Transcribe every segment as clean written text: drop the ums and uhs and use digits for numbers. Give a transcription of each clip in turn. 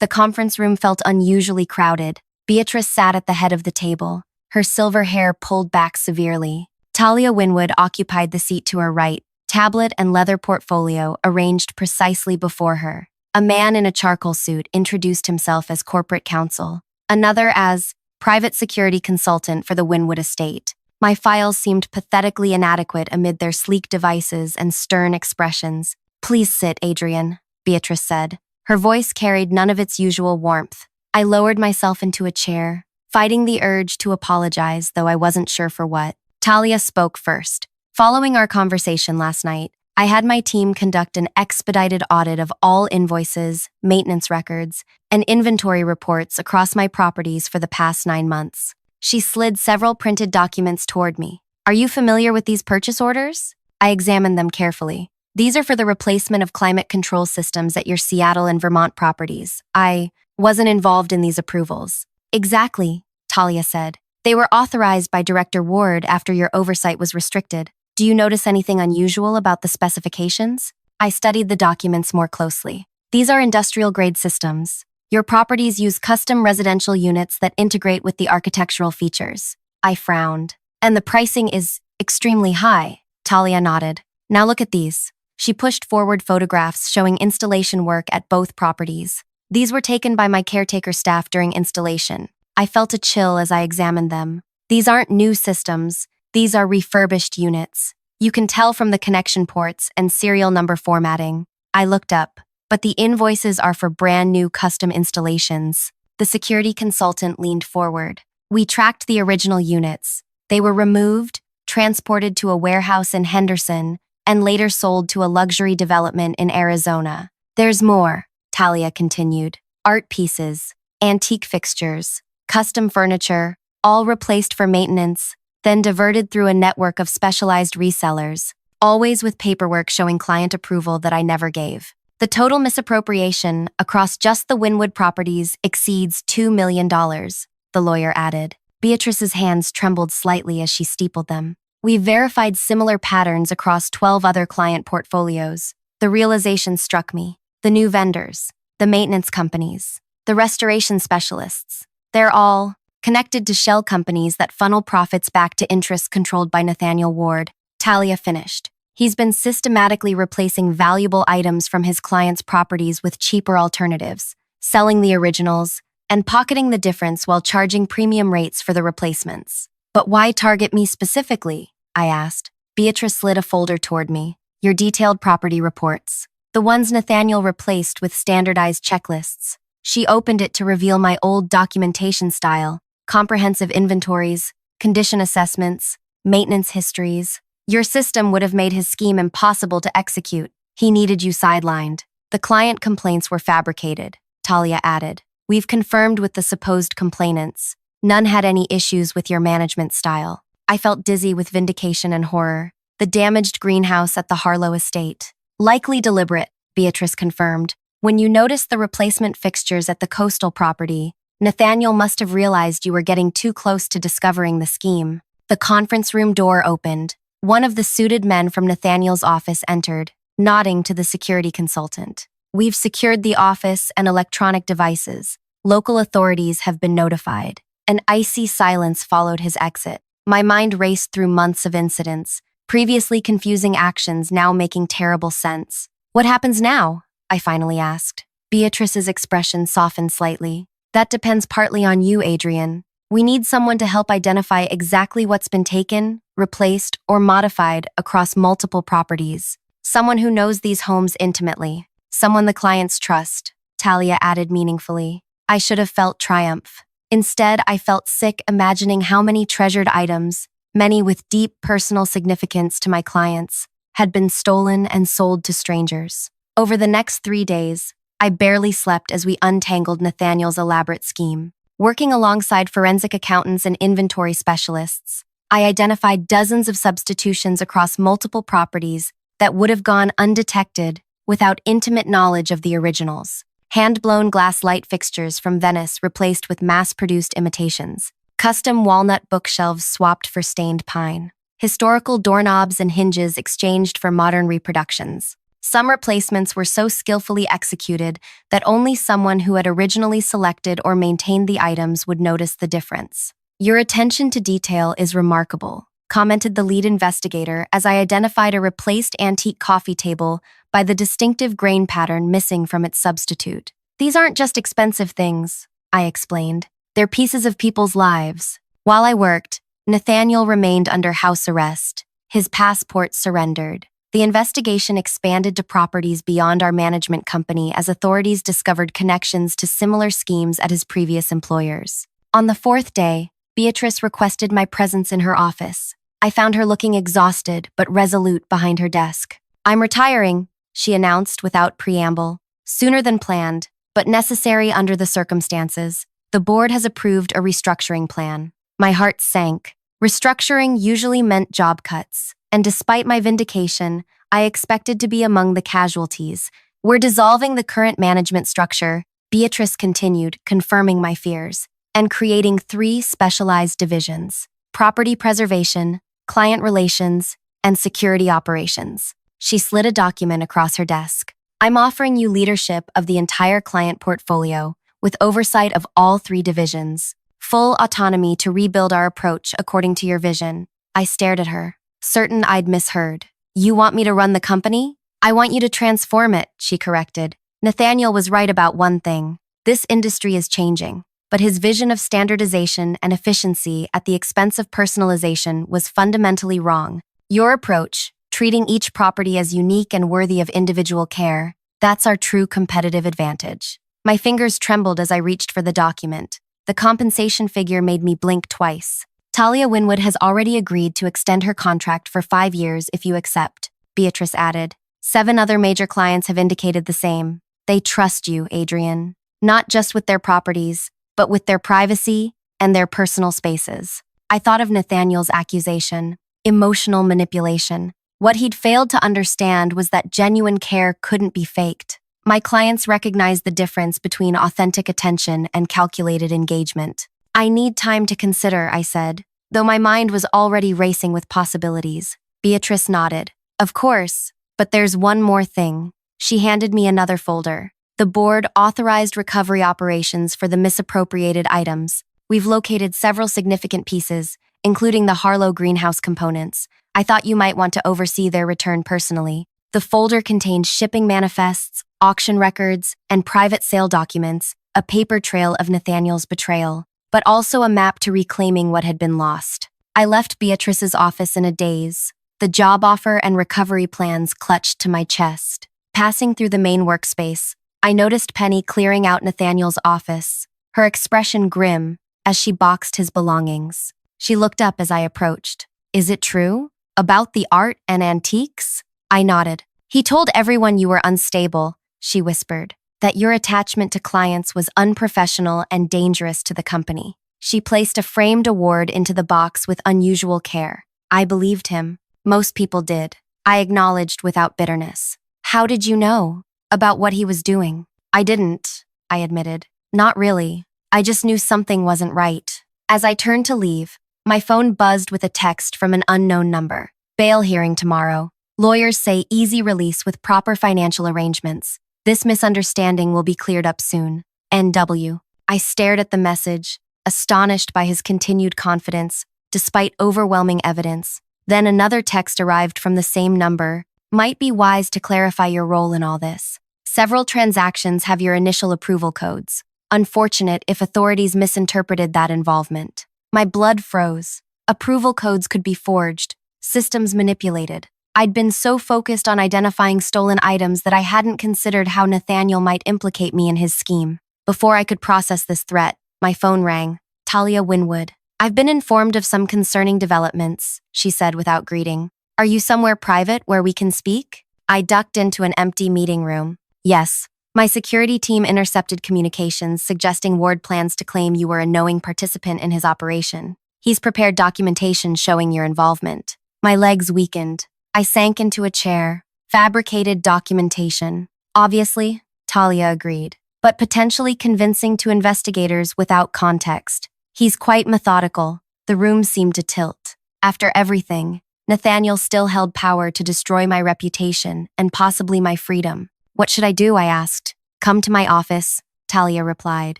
The conference room felt unusually crowded. Beatrice sat at the head of the table, her silver hair pulled back severely. Talia Winwood occupied the seat to her right, tablet and leather portfolio arranged precisely before her. A man in a charcoal suit introduced himself as corporate counsel, another as private security consultant for the Winwood estate. My files seemed pathetically inadequate amid their sleek devices and stern expressions. "Please sit, Adrienne," Beatrice said. Her voice carried none of its usual warmth. I lowered myself into a chair, fighting the urge to apologize, though I wasn't sure for what. Talia spoke first. "Following our conversation last night, I had my team conduct an expedited audit of all invoices, maintenance records, and inventory reports across my properties for the past 9 months." She slid several printed documents toward me. "Are you familiar with these purchase orders?" I examined them carefully. "These are for the replacement of climate control systems at your Seattle and Vermont properties. I wasn't involved in these approvals." "Exactly," Talia said. "They were authorized by Director Ward after your oversight was restricted. Do you notice anything unusual about the specifications?" I studied the documents more closely. "These are industrial-grade systems. Your properties use custom residential units that integrate with the architectural features." I frowned. "And the pricing is extremely high." Talia nodded. "Now look at these." She pushed forward photographs showing installation work at both properties. These were taken by my caretaker staff during installation. I felt a chill as I examined them. These aren't new systems. These are refurbished units. You can tell from the connection ports and serial number formatting. I looked up, but the invoices are for brand new custom installations. The security consultant leaned forward. "We tracked the original units. They were removed, transported to a warehouse in Henderson, and later sold to a luxury development in Arizona. There's more," Talia continued. "Art pieces, antique fixtures, custom furniture, all replaced for maintenance, then diverted through a network of specialized resellers, always with paperwork showing client approval that I never gave. The total misappropriation across just the Winwood properties exceeds $2 million, the lawyer added. Beatrice's hands trembled slightly as she steepled them. "We verified similar patterns across 12 other client portfolios. The realization struck me. The new vendors, the maintenance companies, the restoration specialists, they're all connected to shell companies that funnel profits back to interests controlled by Nathaniel Ward." Talia finished. "He's been systematically replacing valuable items from his clients' properties with cheaper alternatives, selling the originals, and pocketing the difference while charging premium rates for the replacements." "But why target me specifically?" I asked. Beatrice slid a folder toward me. "Your detailed property reports. The ones Nathaniel replaced with standardized checklists." She opened it to reveal my old documentation style. Comprehensive inventories, condition assessments, maintenance histories. "Your system would have made his scheme impossible to execute. He needed you sidelined." "The client complaints were fabricated," Talia added. "We've confirmed with the supposed complainants. None had any issues with your management style." I felt dizzy with vindication and horror. "The damaged greenhouse at the Harlow estate. Likely deliberate," Beatrice confirmed. "When you noticed the replacement fixtures at the coastal property, Nathaniel must have realized you were getting too close to discovering the scheme." The conference room door opened. One of the suited men from Nathaniel's office entered, nodding to the security consultant. "We've secured the office and electronic devices. Local authorities have been notified." An icy silence followed his exit. My mind raced through months of incidents, previously confusing actions now making terrible sense. "What happens now?" I finally asked. Beatrice's expression softened slightly. "That depends partly on you, Adrienne. We need someone to help identify exactly what's been taken, replaced, or modified across multiple properties. Someone who knows these homes intimately. Someone the clients trust," Talia added meaningfully. I should have felt triumph. Instead, I felt sick imagining how many treasured items, many with deep personal significance to my clients, had been stolen and sold to strangers. Over the next 3 days, I barely slept as we untangled Nathaniel's elaborate scheme. Working alongside forensic accountants and inventory specialists, I identified dozens of substitutions across multiple properties that would have gone undetected without intimate knowledge of the originals. Hand-blown glass light fixtures from Venice replaced with mass-produced imitations. Custom walnut bookshelves swapped for stained pine. Historical doorknobs and hinges exchanged for modern reproductions. Some replacements were so skillfully executed that only someone who had originally selected or maintained the items would notice the difference. "Your attention to detail is remarkable," commented the lead investigator as I identified a replaced antique coffee table by the distinctive grain pattern missing from its substitute. "These aren't just expensive things," I explained. "They're pieces of people's lives." While I worked, Nathaniel remained under house arrest. His passport surrendered. The investigation expanded to properties beyond our management company as authorities discovered connections to similar schemes at his previous employers. On the fourth day, Beatrice requested my presence in her office. I found her looking exhausted but resolute behind her desk. "I'm retiring," she announced without preamble. "Sooner than planned, but necessary under the circumstances. The board has approved a restructuring plan." My heart sank. Restructuring usually meant job cuts, and despite my vindication, I expected to be among the casualties. "We're dissolving the current management structure," Beatrice continued, confirming my fears, "and creating 3 specialized divisions: property preservation, client relations, and security operations." She slid a document across her desk. "I'm offering you leadership of the entire client portfolio, with oversight of all 3 divisions. Full autonomy to rebuild our approach according to your vision." I stared at her, certain I'd misheard. "You want me to run the company?" "I want you to transform it," she corrected. Nathaniel was right about one thing. This industry is changing, but his vision of standardization and efficiency at the expense of personalization was fundamentally wrong. "Your approach, treating each property as unique and worthy of individual care, that's our true competitive advantage." My fingers trembled as I reached for the document. The compensation figure made me blink twice. "Talia Winwood has already agreed to extend her contract for 5 years if you accept," Beatrice added. 7 other major clients have indicated the same. They trust you, Adrienne, not just with their properties, but with their privacy and their personal spaces. I thought of Nathaniel's accusation, emotional manipulation. What he'd failed to understand was that genuine care couldn't be faked. My clients recognized the difference between authentic attention and calculated engagement. "I need time to consider," I said, though my mind was already racing with possibilities. Beatrice nodded. "Of course, but there's one more thing." She handed me another folder. "The board authorized recovery operations for the misappropriated items. We've located several significant pieces, including the Harlow greenhouse components. I thought you might want to oversee their return personally." The folder contained shipping manifests, auction records, and private sale documents, a paper trail of Nathaniel's betrayal, but also a map to reclaiming what had been lost. I left Beatrice's office in a daze, the job offer and recovery plans clutched to my chest. Passing through the main workspace, I noticed Penny clearing out Nathaniel's office, her expression grim as she boxed his belongings. She looked up as I approached. "Is it true? About the art and antiques?" I nodded. "He told everyone you were unstable," she whispered, "that your attachment to clients was unprofessional and dangerous to the company." She placed a framed award into the box with unusual care. I believed him. Most people did. I acknowledged without bitterness. "How did you know about what he was doing?" "I didn't," I admitted. "Not really. I just knew something wasn't right." As I turned to leave, my phone buzzed with a text from an unknown number. "Bail hearing tomorrow. Lawyers say easy release with proper financial arrangements. This misunderstanding will be cleared up soon. NW." I stared at the message, astonished by his continued confidence, despite overwhelming evidence. Then another text arrived from the same number. "Might be wise to clarify your role in all this. Several transactions have your initial approval codes. Unfortunate if authorities misinterpreted that involvement." My blood froze. Approval codes could be forged, systems manipulated. I'd been so focused on identifying stolen items that I hadn't considered how Nathaniel might implicate me in his scheme. Before I could process this threat, my phone rang. "Talia Winwood." "I've been informed of some concerning developments," she said without greeting. "Are you somewhere private where we can speak?" I ducked into an empty meeting room. "Yes. My security team intercepted communications suggesting Ward plans to claim you were a knowing participant in his operation. He's prepared documentation showing your involvement." My legs weakened. I sank into a chair. "Fabricated documentation. Obviously," Talia agreed, "but potentially convincing to investigators without context. He's quite methodical." The room seemed to tilt. "After everything, Nathaniel still held power to destroy my reputation and possibly my freedom. What should I do? I asked. Come to my office, Talia replied.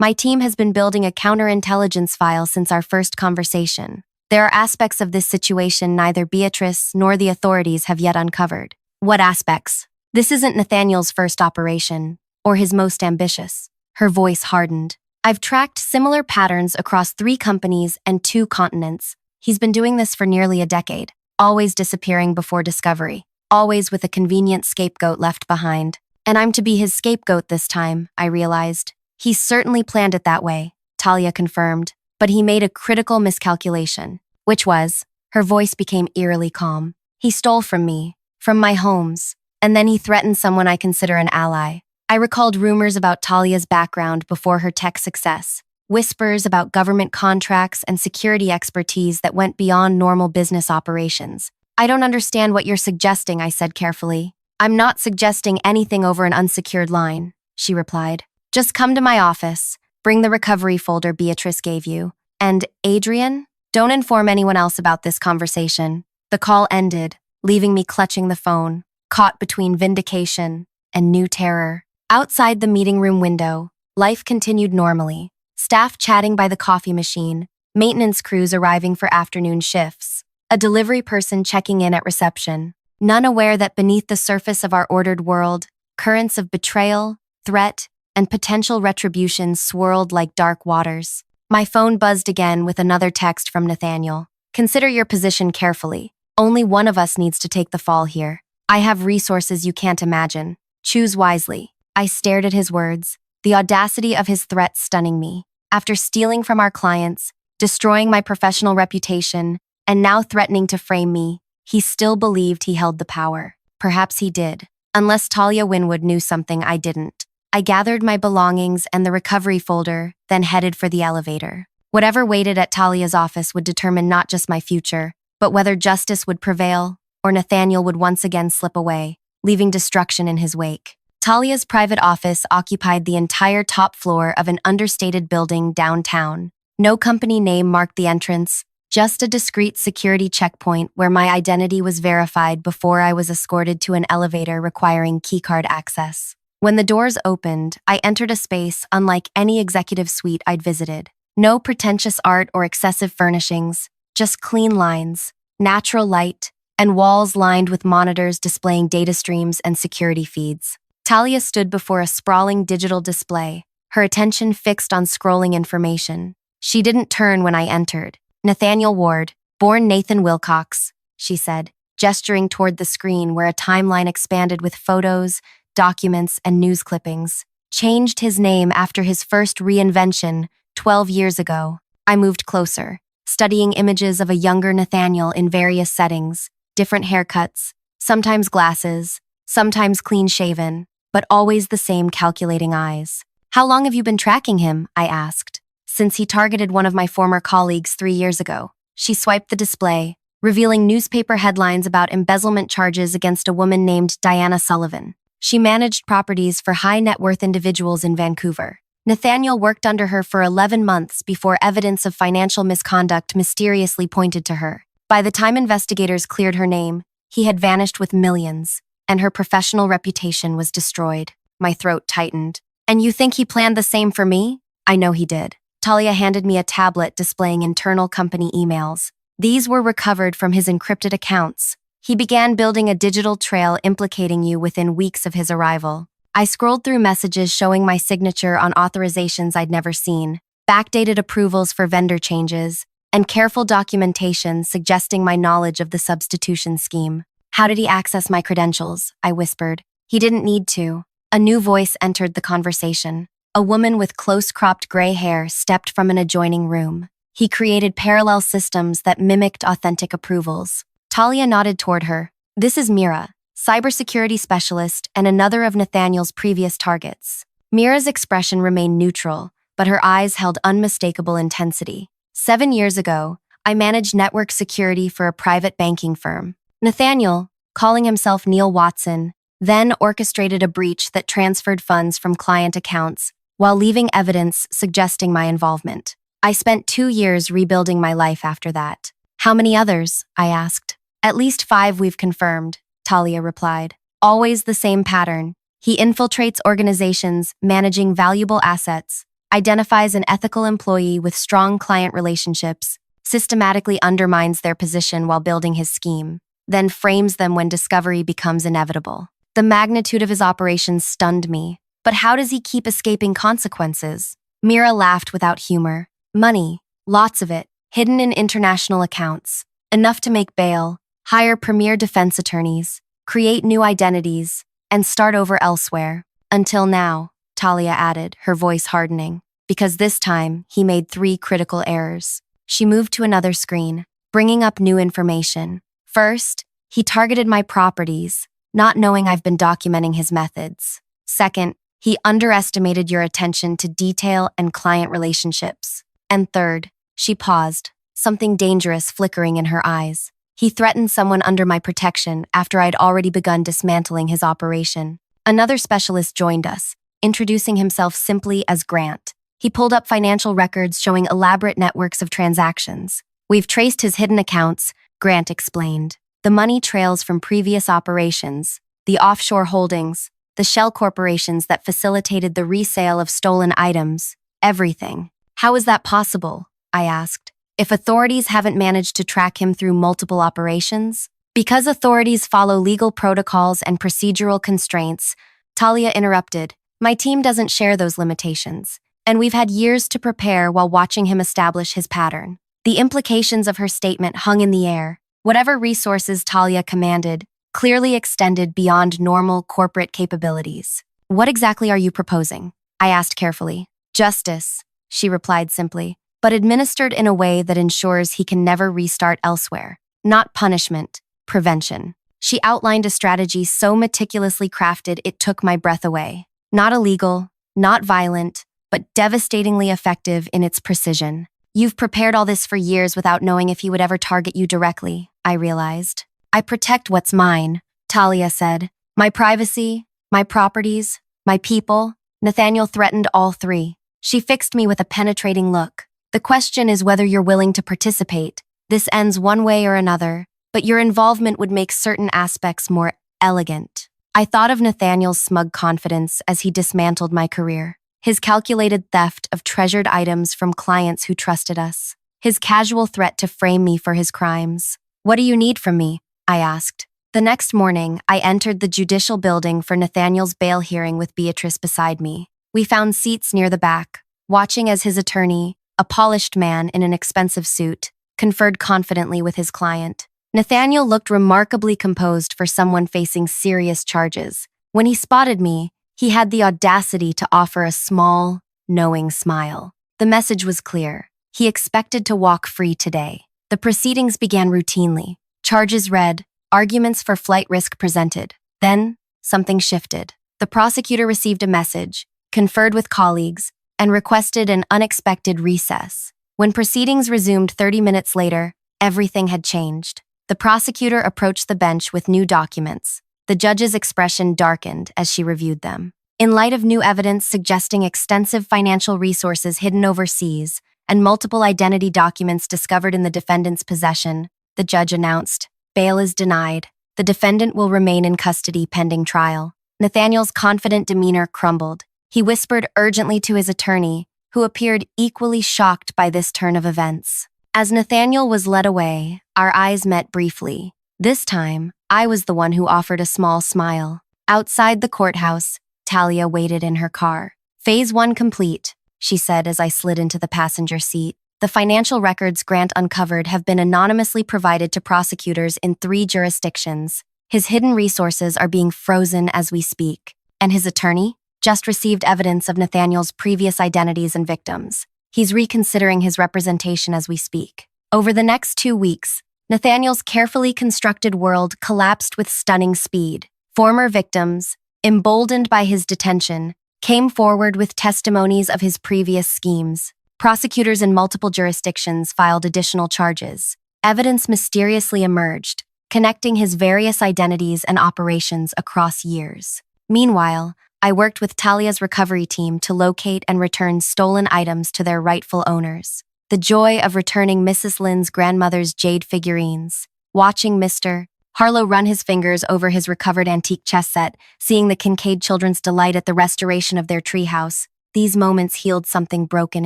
My team has been building a counterintelligence file since our first conversation. There are aspects of this situation neither Beatrice nor the authorities have yet uncovered. What aspects? This isn't Nathaniel's first operation, or his most ambitious. Her voice hardened. I've tracked similar patterns across 3 companies and 2 continents. He's been doing this for nearly a decade, always disappearing before discovery, always with a convenient scapegoat left behind. And I'm to be his scapegoat this time, I realized. He certainly planned it that way, Talia confirmed, but he made a critical miscalculation. Which was? Her voice became eerily calm. He stole from me, from my homes, and then he threatened someone I consider an ally. I recalled rumors about Talia's background before her tech success, whispers about government contracts and security expertise that went beyond normal business operations. I don't understand what you're suggesting, I said carefully. I'm not suggesting anything over an unsecured line, she replied. Just come to my office, bring the recovery folder Beatrice gave you, and Adrienne, don't inform anyone else about this conversation. The call ended, leaving me clutching the phone, caught between vindication and new terror. Outside the meeting room window, life continued normally. Staff chatting by the coffee machine, maintenance crews arriving for afternoon shifts, a delivery person checking in at reception, none aware that beneath the surface of our ordered world, currents of betrayal, threat, and potential retribution swirled like dark waters. My phone buzzed again with another text from Nathaniel. Consider your position carefully. Only one of us needs to take the fall here. I have resources you can't imagine. Choose wisely. I stared at his words, the audacity of his threat stunning me. After stealing from our clients, destroying my professional reputation, and now threatening to frame me, he still believed he held the power. Perhaps he did, unless Talia Winwood knew something I didn't. I gathered my belongings and the recovery folder, then headed for the elevator. Whatever waited at Talia's office would determine not just my future, but whether justice would prevail or Nathaniel would once again slip away, leaving destruction in his wake. Talia's private office occupied the entire top floor of an understated building downtown. No company name marked the entrance, just a discreet security checkpoint where my identity was verified before I was escorted to an elevator requiring keycard access. When the doors opened, I entered a space unlike any executive suite I'd visited. No pretentious art or excessive furnishings, just clean lines, natural light, and walls lined with monitors displaying data streams and security feeds. Talia stood before a sprawling digital display, her attention fixed on scrolling information. She didn't turn when I entered. Nathaniel Ward, born Nathan Wilcox, she said, gesturing toward the screen where a timeline expanded with photos, documents, and news clippings. Changed his name after his first reinvention 12 years ago. I moved closer, studying images of a younger Nathaniel in various settings, different haircuts, sometimes glasses, sometimes clean-shaven, but always the same calculating eyes. How long have you been tracking him? I asked. Since he targeted one of my former colleagues 3 years ago. She swiped the display, revealing newspaper headlines about embezzlement charges against a woman named Diana Sullivan. She managed properties for high-net-worth individuals in Vancouver. Nathaniel worked under her for 11 months before evidence of financial misconduct mysteriously pointed to her. By the time investigators cleared her name, he had vanished with millions, and her professional reputation was destroyed. My throat tightened. And you think he planned the same for me? I know he did. Talia handed me a tablet displaying internal company emails. These were recovered from his encrypted accounts. He began building a digital trail implicating you within weeks of his arrival. I scrolled through messages showing my signature on authorizations I'd never seen, backdated approvals for vendor changes, and careful documentation suggesting my knowledge of the substitution scheme. How did he access my credentials? I whispered. He didn't need to. A new voice entered the conversation. A woman with close-cropped gray hair stepped from an adjoining room. He created parallel systems that mimicked authentic approvals. Talia nodded toward her. This is Mira, cybersecurity specialist and another of Nathaniel's previous targets. Mira's expression remained neutral, but her eyes held unmistakable intensity. 7 years ago, I managed network security for a private banking firm. Nathaniel, calling himself Neil Watson, then orchestrated a breach that transferred funds from client accounts while leaving evidence suggesting my involvement. I spent 2 years rebuilding my life after that. How many others? I asked. At least 5 we've confirmed, Talia replied. Always the same pattern. He infiltrates organizations managing valuable assets, identifies an ethical employee with strong client relationships, systematically undermines their position while building his scheme, then frames them when discovery becomes inevitable. The magnitude of his operations stunned me. But how does he keep escaping consequences? Mira laughed without humor. Money, lots of it, hidden in international accounts. Enough to make bail, hire premier defense attorneys, create new identities, and start over elsewhere. Until now, Talia added, her voice hardening, because this time he made 3 critical errors. She moved to another screen, bringing up new information. First, he targeted my properties, not knowing I've been documenting his methods. Second, he underestimated your attention to detail and client relationships. And third, she paused, something dangerous flickering in her eyes. He threatened someone under my protection after I'd already begun dismantling his operation. Another specialist joined us, introducing himself simply as Grant. He pulled up financial records showing elaborate networks of transactions. We've traced his hidden accounts, Grant explained. The money trails from previous operations, the offshore holdings, the shell corporations that facilitated the resale of stolen items, everything. How is that possible? I asked. If authorities haven't managed to track him through multiple operations? Because authorities follow legal protocols and procedural constraints, Talia interrupted. My team doesn't share those limitations, and we've had years to prepare while watching him establish his pattern. The implications of her statement hung in the air. Whatever resources Talia commanded clearly extended beyond normal corporate capabilities. What exactly are you proposing? I asked carefully. Justice, she replied simply, but administered in a way that ensures he can never restart elsewhere. Not punishment, prevention. She outlined a strategy so meticulously crafted it took my breath away. Not illegal, not violent, but devastatingly effective in its precision. You've prepared all this for years without knowing if he would ever target you directly, I realized. I protect what's mine, Talia said. My privacy, my properties, my people. Nathaniel threatened all 3. She fixed me with a penetrating look. The question is whether you're willing to participate. This ends one way or another, but your involvement would make certain aspects more elegant. I thought of Nathaniel's smug confidence as he dismantled my career. His calculated theft of treasured items from clients who trusted us. His casual threat to frame me for his crimes. What do you need from me? I asked. The next morning, I entered the judicial building for Nathaniel's bail hearing with Beatrice beside me. We found seats near the back, watching as his attorney, a polished man in an expensive suit, conferred confidently with his client. Nathaniel looked remarkably composed for someone facing serious charges. When he spotted me, he had the audacity to offer a small, knowing smile. The message was clear. He expected to walk free today. The proceedings began routinely. Charges read, arguments for flight risk presented. Then, something shifted. The prosecutor received a message, conferred with colleagues, and requested an unexpected recess. When proceedings resumed 30 minutes later, everything had changed. The prosecutor approached the bench with new documents. The judge's expression darkened as she reviewed them. In light of new evidence suggesting extensive financial resources hidden overseas and multiple identity documents discovered in the defendant's possession, the judge announced, bail is denied. The defendant will remain in custody pending trial. Nathaniel's confident demeanor crumbled. He whispered urgently to his attorney, who appeared equally shocked by this turn of events. As Nathaniel was led away, our eyes met briefly. This time, I was the one who offered a small smile. Outside the courthouse, Talia waited in her car. Phase 1 complete, she said as I slid into the passenger seat. The financial records Grant uncovered have been anonymously provided to prosecutors in 3 jurisdictions. His hidden resources are being frozen as we speak. And his attorney? Just received evidence of Nathaniel's previous identities and victims. He's reconsidering his representation as we speak. Over the next 2 weeks, Nathaniel's carefully constructed world collapsed with stunning speed. Former victims, emboldened by his detention, came forward with testimonies of his previous schemes. Prosecutors in multiple jurisdictions filed additional charges. Evidence mysteriously emerged, connecting his various identities and operations across years. Meanwhile, I worked with Talia's recovery team to locate and return stolen items to their rightful owners. The joy of returning Mrs. Lynn's grandmother's jade figurines, watching Mr. Harlow run his fingers over his recovered antique chess set, seeing the Kincaid children's delight at the restoration of their treehouse. These moments healed something broken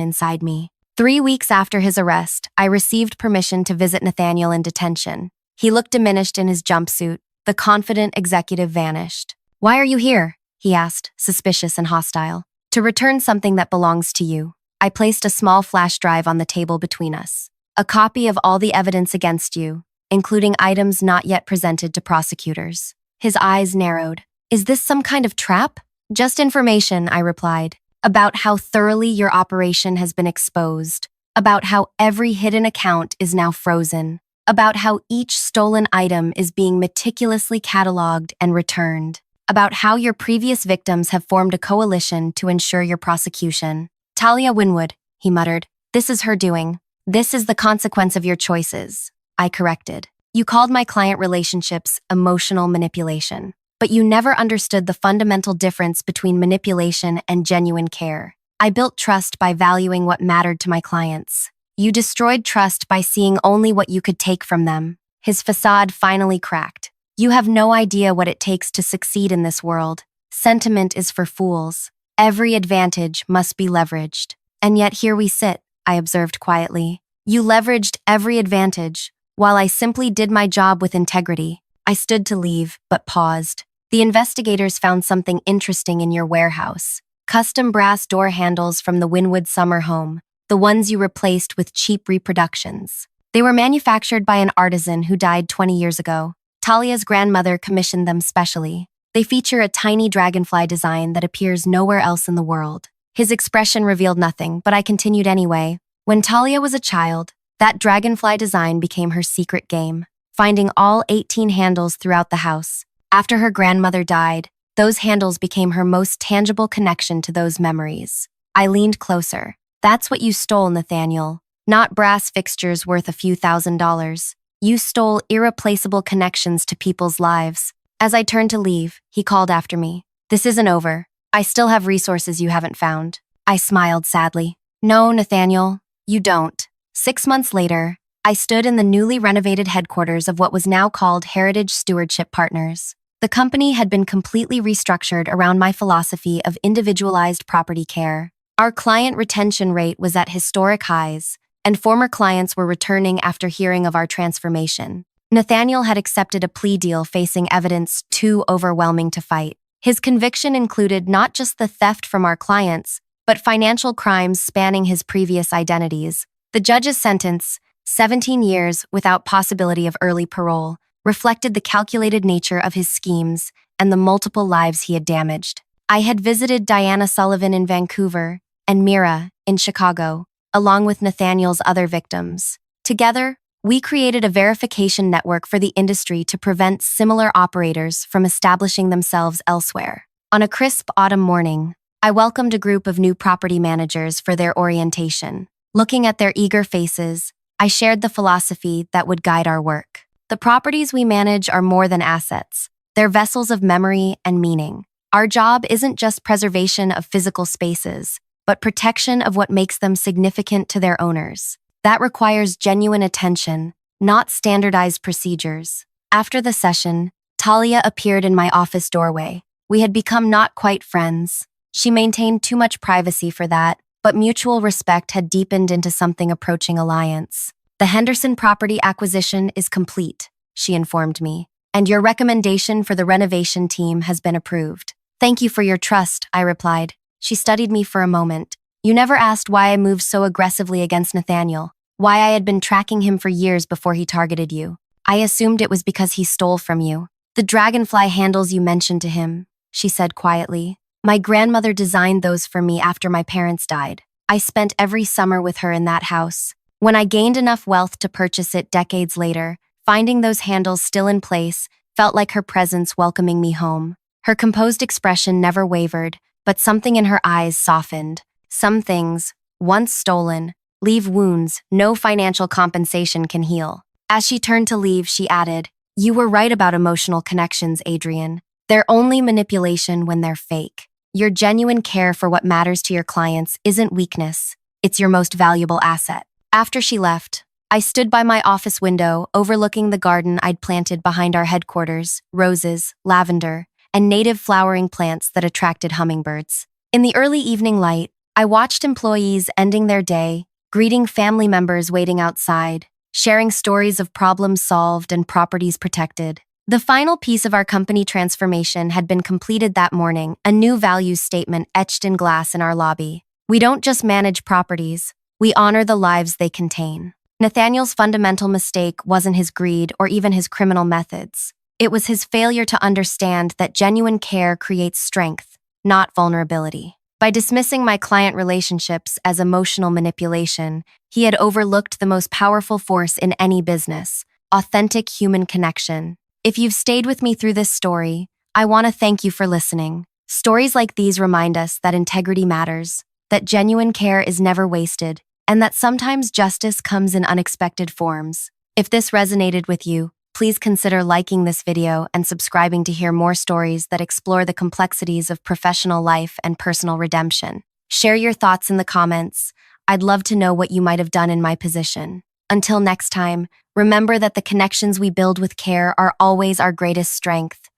inside me. 3 weeks after his arrest, I received permission to visit Nathaniel in detention. He looked diminished in his jumpsuit. The confident executive vanished. "Why are you here?" he asked, suspicious and hostile. "To return something that belongs to you." I placed a small flash drive on the table between us. "A copy of all the evidence against you, including items not yet presented to prosecutors." His eyes narrowed. "Is this some kind of trap?" "Just information," I replied, "about how thoroughly your operation has been exposed, about how every hidden account is now frozen, about how each stolen item is being meticulously cataloged and returned, about how your previous victims have formed a coalition to ensure your prosecution." "Talia Winwood," he muttered. "This is her doing. This is the consequence of your choices." I corrected. "You called my client relationships emotional manipulation, but you never understood the fundamental difference between manipulation and genuine care. I built trust by valuing what mattered to my clients. You destroyed trust by seeing only what you could take from them." His facade finally cracked. "You have no idea what it takes to succeed in this world. Sentiment is for fools. Every advantage must be leveraged." "And yet here we sit," I observed quietly. "You leveraged every advantage, while I simply did my job with integrity." I stood to leave, but paused. "The investigators found something interesting in your warehouse. Custom brass door handles from the Winwood summer home, the ones you replaced with cheap reproductions. They were manufactured by an artisan who died 20 years ago. Talia's grandmother commissioned them specially. They feature a tiny dragonfly design that appears nowhere else in the world." His expression revealed nothing, but I continued anyway. "When Talia was a child, that dragonfly design became her secret game, finding all 18 handles throughout the house. After her grandmother died, those handles became her most tangible connection to those memories." I leaned closer. "That's what you stole, Nathaniel. Not brass fixtures worth a few $1,000s. You stole irreplaceable connections to people's lives." As I turned to leave, he called after me. "This isn't over. I still have resources you haven't found." I smiled sadly. "No, Nathaniel, you don't." 6 months later, I stood in the newly renovated headquarters of what was now called Heritage Stewardship Partners. The company had been completely restructured around my philosophy of individualized property care. Our client retention rate was at historic highs, and former clients were returning after hearing of our transformation. Nathaniel had accepted a plea deal facing evidence too overwhelming to fight. His conviction included not just the theft from our clients, but financial crimes spanning his previous identities. The judge's sentence, 17 years without possibility of early parole, reflected the calculated nature of his schemes and the multiple lives he had damaged. I had visited Diana Sullivan in Vancouver and Mira in Chicago, along with Nathaniel's other victims. Together, we created a verification network for the industry to prevent similar operators from establishing themselves elsewhere. On a crisp autumn morning, I welcomed a group of new property managers for their orientation. Looking at their eager faces, I shared the philosophy that would guide our work. The properties we manage are more than assets. They're vessels of memory and meaning. Our job isn't just preservation of physical spaces, but protection of what makes them significant to their owners. That requires genuine attention, not standardized procedures. After the session, Talia appeared in my office doorway. We had become not quite friends. She maintained too much privacy for that, but mutual respect had deepened into something approaching alliance. "The Henderson property acquisition is complete," she informed me, "and your recommendation for the renovation team has been approved." "Thank you for your trust," I replied. She studied me for a moment. "You never asked why I moved so aggressively against Nathaniel, why I had been tracking him for years before he targeted you." "I assumed it was because he stole from you. The dragonfly handles you mentioned to him," she said quietly. "My grandmother designed those for me after my parents died. I spent every summer with her in that house. When I gained enough wealth to purchase it decades later, finding those handles still in place felt like her presence welcoming me home." Her composed expression never wavered, but something in her eyes softened. "Some things, once stolen, leave wounds no financial compensation can heal." As she turned to leave, she added, "You were right about emotional connections, Adrienne. They're only manipulation when they're fake. Your genuine care for what matters to your clients isn't weakness, it's your most valuable asset." After she left, I stood by my office window, overlooking the garden I'd planted behind our headquarters, roses, lavender, and native flowering plants that attracted hummingbirds. In the early evening light, I watched employees ending their day, greeting family members waiting outside, sharing stories of problems solved and properties protected. The final piece of our company transformation had been completed that morning, a new values statement etched in glass in our lobby. We don't just manage properties, we honor the lives they contain. Nathaniel's fundamental mistake wasn't his greed or even his criminal methods. It was his failure to understand that genuine care creates strength, not vulnerability. By dismissing my client relationships as emotional manipulation, he had overlooked the most powerful force in any business: authentic human connection. If you've stayed with me through this story, I want to thank you for listening. Stories like these remind us that integrity matters, that genuine care is never wasted, and that sometimes justice comes in unexpected forms. If this resonated with you, please consider liking this video and subscribing to hear more stories that explore the complexities of professional life and personal redemption. Share your thoughts in the comments. I'd love to know what you might have done in my position. Until next time, remember that the connections we build with care are always our greatest strength.